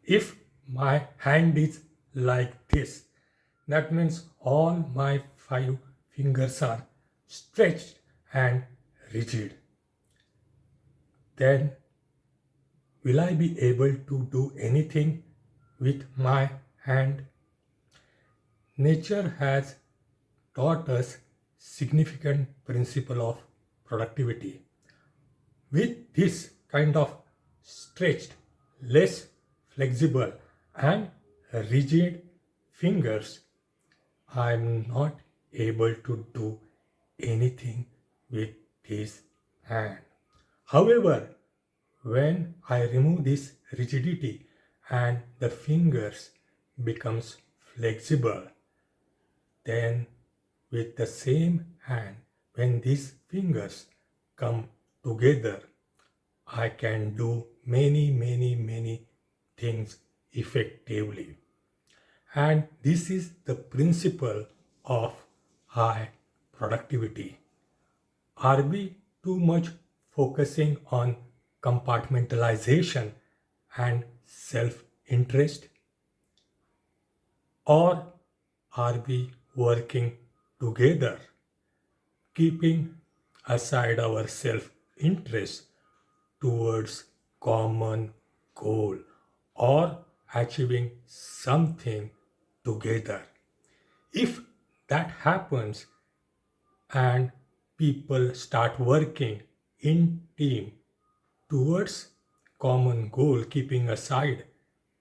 If my hand is like this, that means all my five fingers are stretched and rigid. Then will I be able to do anything with my hand? Nature has taught us significant principle of productivity. With this kind of stretched, less flexible and rigid fingers, I am not able to do anything with this hand. However, when I remove this rigidity and the fingers becomes flexible, then with the same hand, when these fingers come together, I can do many things effectively. And this is the principle of high productivity. Are we too much focusing on compartmentalization and self interest? Or are we working together, keeping aside our self interest towards common goal or achieving something together? If that happens and people start working in team towards common goal, keeping aside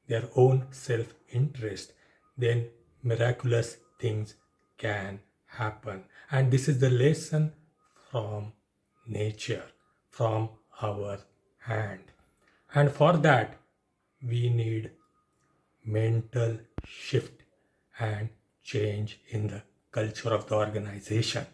their own self interest, then miraculous things can happen. And this is the lesson from nature, from our hand. And for that, we need mental shift and change in the culture of the organization.